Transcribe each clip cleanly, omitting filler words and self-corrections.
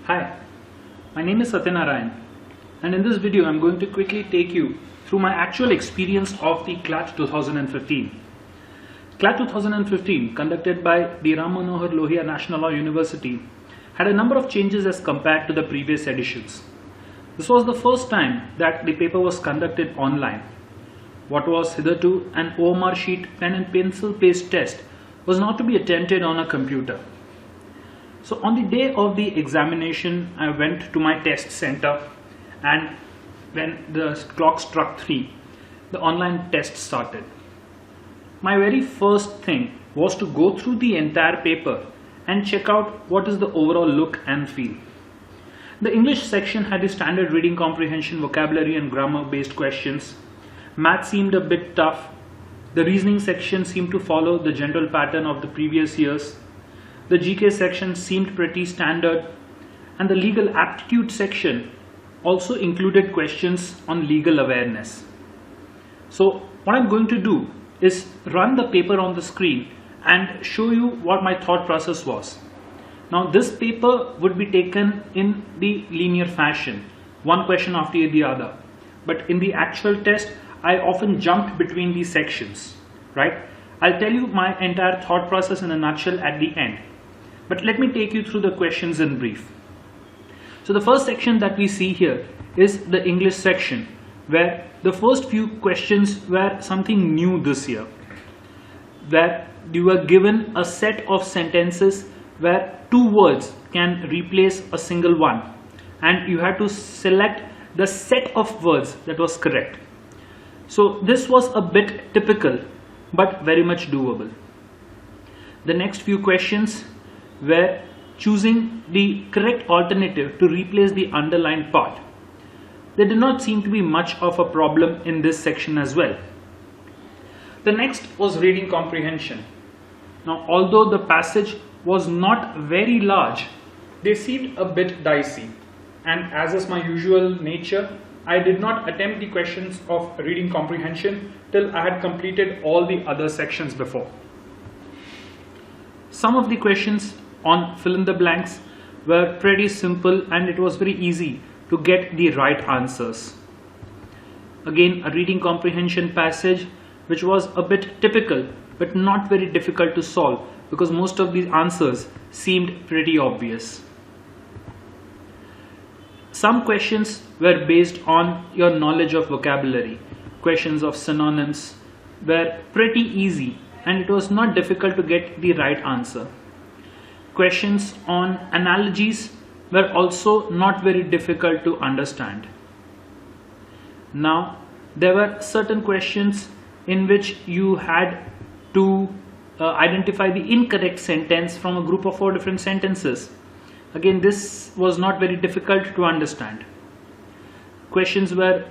Hi, my name is Sathya, and in this video I'm going to quickly take you through my actual experience of the CLAT 2015. CLAT 2015, conducted by the Ram Manohar Lohia National Law University, had a number of changes as compared to the previous editions. This was the first time that the paper was conducted online. What was hitherto an OMR sheet pen and pencil based test was now to be attempted on a computer. So on the day of the examination, I went to my test center, and when the clock struck 3, the online test started. My very first thing was to go through the entire paper and check out what is the overall look and feel. The English section had the standard reading comprehension, vocabulary and grammar based questions. Math seemed a bit tough. The reasoning section seemed to follow the general pattern of the previous years. The GK section seemed pretty standard, and the legal aptitude section also included questions on legal awareness. So what I'm going to do is run the paper on the screen and show you what my thought process was. Now this paper would be taken in the linear fashion, one question after the other, but in the actual test I often jumped between these sections, right? I'll tell you my entire thought process in a nutshell at the end. But let me take you through the questions in brief. So the first section that we see here is the English section, where the first few questions were something new this year, where you were given a set of sentences where two words can replace a single one, and you had to select the set of words that was correct. So this was a bit typical, but very much doable. The next few questions were choosing the correct alternative to replace the underlined part. There did not seem to be much of a problem in this section as well. The next was reading comprehension. Now, although the passage was not very large, they seemed a bit dicey, and as is my usual nature, I did not attempt the questions of reading comprehension till I had completed all the other sections before. Some of the questions on fill in the blanks were pretty simple, and it was very easy to get the right answers. Again, a reading comprehension passage which was a bit typical but not very difficult to solve, because most of the answers seemed pretty obvious. Some questions were based on your knowledge of vocabulary. Questions of synonyms were pretty easy, and it was not difficult to get the right answer. Questions on analogies were also not very difficult to understand. Now, there were certain questions in which you had to identify the incorrect sentence from a group of 4 different sentences. Again, this was not very difficult to understand. Questions were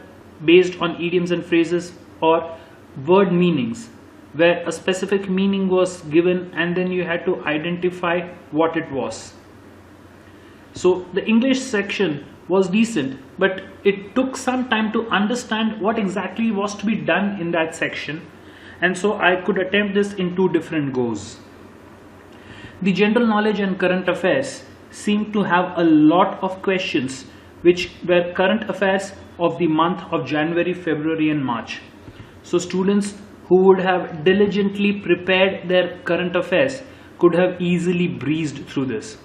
based on idioms and phrases or word meanings, where a specific meaning was given and then you had to identify what it was. So the English section was decent, but it took some time to understand what exactly was to be done in that section, and so I could attempt this in 2 different goes. The general knowledge and current affairs seemed to have a lot of questions which were current affairs of the month of January, February and March. So students who would have diligently prepared their current affairs could have easily breezed through this.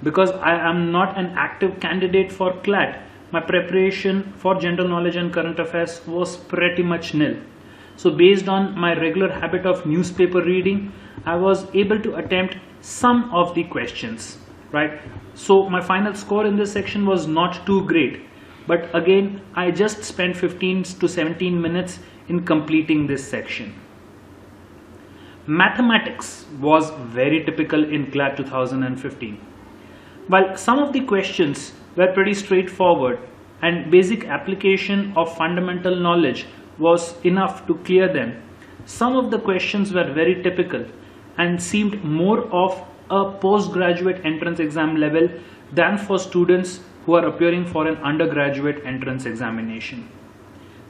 Because I am not an active candidate for CLAT, my preparation for general knowledge and current affairs was pretty much nil. So based on my regular habit of newspaper reading, I was able to attempt some of the questions, right? So my final score in this section was not too great, but again I just spent 15 to 17 minutes in completing this section. Mathematics was very typical in CLAT 2015. While some of the questions were pretty straightforward and basic application of fundamental knowledge was enough to clear them, some of the questions were very typical and seemed more of a postgraduate entrance exam level than for students who are appearing for an undergraduate entrance examination.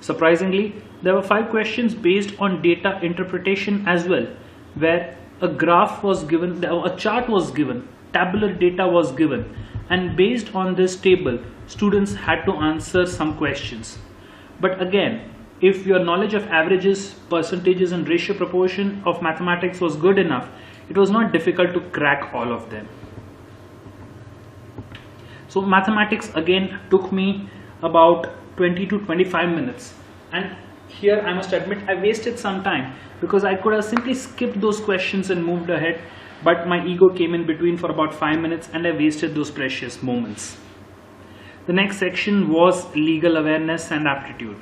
Surprisingly, there were 5 questions based on data interpretation as well, where a graph was given, a chart was given, tabular data was given, and based on this table, students had to answer some questions. But again, if your knowledge of averages, percentages and ratio proportion of mathematics was good enough, it was not difficult to crack all of them. So mathematics again took me about 20 to 25 minutes, and here I must admit I wasted some time because I could have simply skipped those questions and moved ahead, but my ego came in between for about 5 minutes and I wasted those precious moments. The next section was legal awareness and aptitude.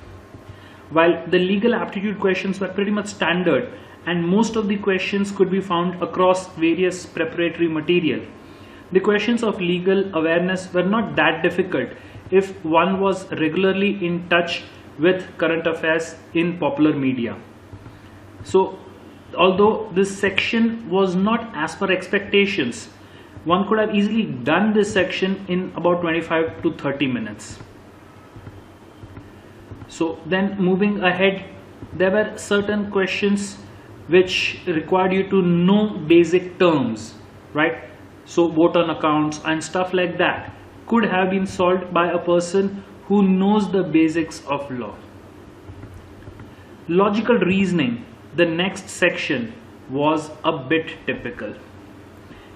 While the legal aptitude questions were pretty much standard and most of the questions could be found across various preparatory material, the questions of legal awareness were not that difficult if one was regularly in touch with current affairs in popular media. So although this section was not as per expectations, one could have easily done this section in about 25 to 30 minutes. So then moving ahead, there were certain questions which required you to know basic terms, right? So vote on accounts and stuff like that could have been solved by a person who knows the basics of law. Logical reasoning, the next section, was a bit typical.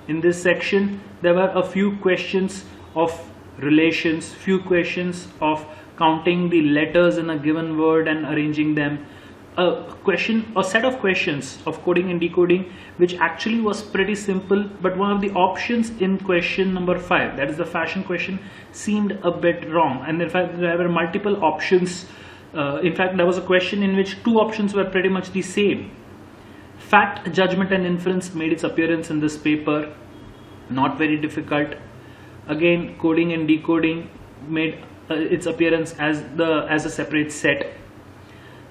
In this section, there were a few questions of relations, few questions of counting the letters in a given word and arranging them, a set of questions of coding and decoding, which actually was pretty simple, but one of the options in question number 5, that is the fashion question, seemed a bit wrong. And in fact, there were multiple options. In fact, there was a question in which 2 options were pretty much the same. Fact, judgment and inference made its appearance in this paper, not very difficult. Again, coding and decoding made its appearance as a separate set.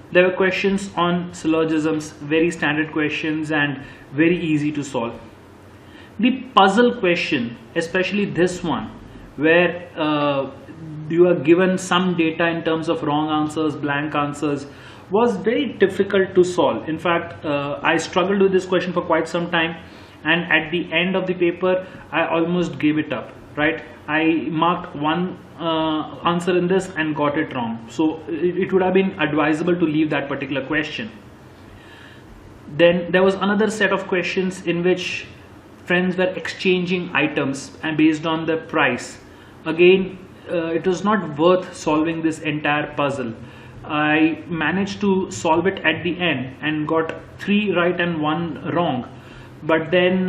There were questions on syllogisms, very standard questions and very easy to solve. The puzzle question, especially this one, where you are given some data in terms of wrong answers, blank answers, was very difficult to solve. In fact, I struggled with this question for quite some time, and at the end of the paper I almost gave it up, right? I marked one answer in this and got it wrong, so it would have been advisable to leave that particular question. Then there was another set of questions in which friends were exchanging items and based on the price. Again, it was not worth solving this entire puzzle. I managed to solve it at the end and got 3 right and 1 wrong, but then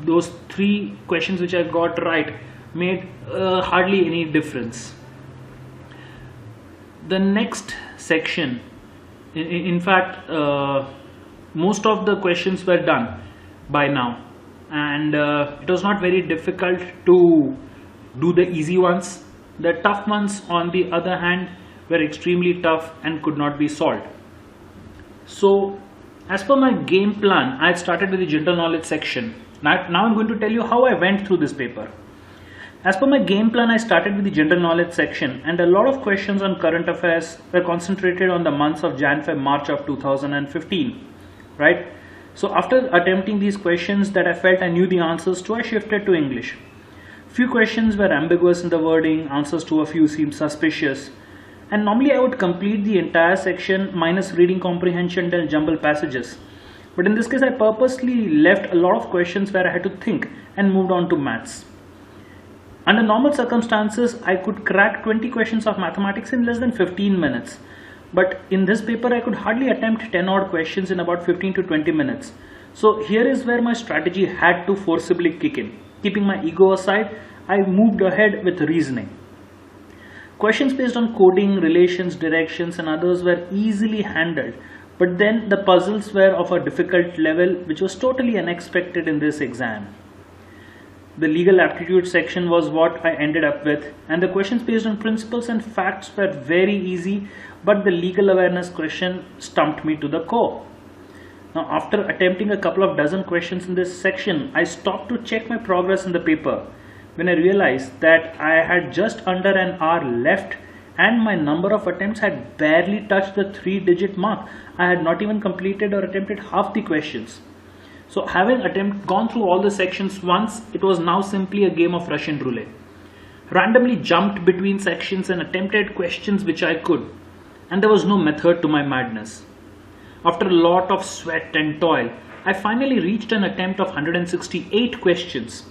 those 3 questions which I got right made hardly any difference. The next section, in fact, most of the questions were done by now, and it was not very difficult to do the easy ones. The tough ones, on the other hand, were extremely tough and could not be solved. So as per my game plan, I had started with the general knowledge section. Now I'm going to tell you how I went through this paper. As per my game plan, I started with the general knowledge section, and a lot of questions on current affairs were concentrated on the months of Jan, Feb, March of 2015, right? So after attempting these questions that I felt I knew the answers to, I shifted to English. Few questions were ambiguous in the wording, answers to a few seemed suspicious, and normally I would complete the entire section minus reading comprehension and jumble passages. But in this case, I purposely left a lot of questions where I had to think and moved on to maths. Under normal circumstances, I could crack 20 questions of mathematics in less than 15 minutes. But in this paper, I could hardly attempt 10 odd questions in about 15 to 20 minutes. So here is where my strategy had to forcibly kick in. Keeping my ego aside, I moved ahead with reasoning. Questions based on coding, relations, directions and others were easily handled. But then the puzzles were of a difficult level, which was totally unexpected in this exam. The legal aptitude section was what I ended up with, and the questions based on principles and facts were very easy, but the legal awareness question stumped me to the core. Now, after attempting a couple of dozen questions in this section, I stopped to check my progress in the paper when I realized that I had just under an hour left and my number of attempts had barely touched the 3-digit mark. I had not even completed or attempted half the questions. So having gone through all the sections once, it was now simply a game of Russian roulette. randomly jumped between sections and attempted questions which I could, and there was no method to my madness. After a lot of sweat and toil, I finally reached an attempt of 168 questions.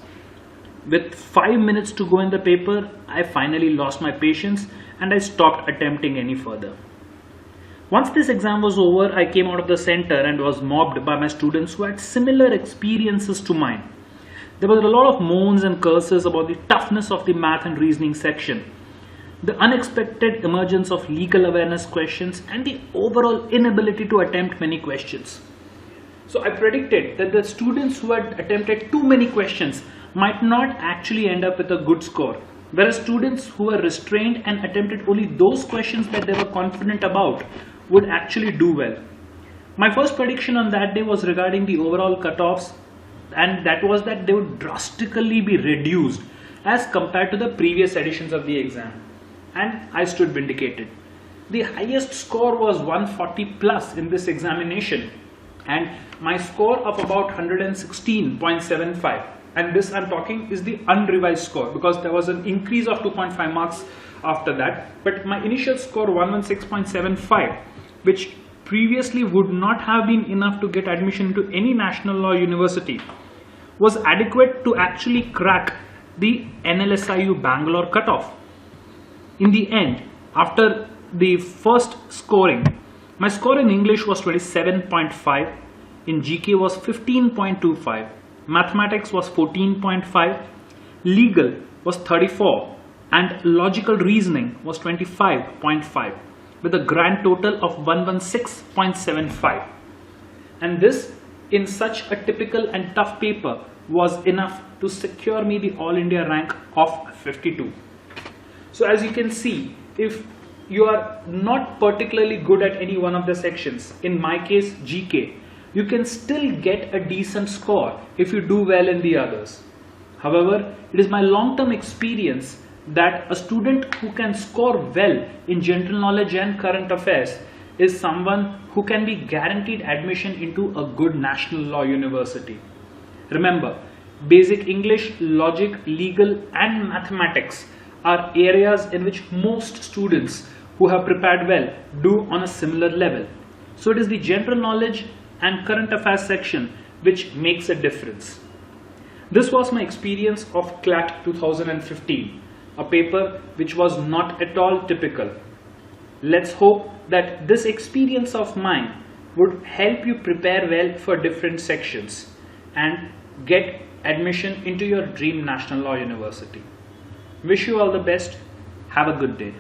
With 5 minutes to go in the paper, I finally lost my patience and I stopped attempting any further. Once this exam was over, I came out of the center and was mobbed by my students who had similar experiences to mine. There was a lot of moans and curses about the toughness of the math and reasoning section, the unexpected emergence of legal awareness questions, and the overall inability to attempt many questions. So I predicted that the students who had attempted too many questions might not actually end up with a good score, whereas students who were restrained and attempted only those questions that they were confident about would actually do well. My first prediction on that day was regarding the overall cutoffs, and that was that they would drastically be reduced as compared to the previous editions of the exam, and I stood vindicated. The highest score was 140 plus in this examination, and my score of about 116.75, and this I'm talking is the unrevised score because there was an increase of 2.5 marks after that, but my initial score 116.75, which previously would not have been enough to get admission into any national law university, was adequate to actually crack the NLSIU Bangalore cutoff. In the end, after the first scoring, my score in English was 27.5, in GK was 15.25, mathematics was 14.5, legal was 34, and logical reasoning was 25.5, with a grand total of 116.75. And this, in such a typical and tough paper, was enough to secure me the All India rank of 52. So as you can see, if you are not particularly good at any one of the sections, in my case GK, you can still get a decent score if you do well in the others. However, it is my long-term experience that a student who can score well in general knowledge and current affairs is someone who can be guaranteed admission into a good national law university. Remember, basic English, logic, legal and mathematics are areas in which most students who have prepared well do on a similar level. So it is the general knowledge and current affairs section which makes a difference. This was my experience of CLAT 2015, a paper which was not at all typical. Let's hope that this experience of mine would help you prepare well for different sections and get admission into your dream national law university. Wish you all the best. Have a good day.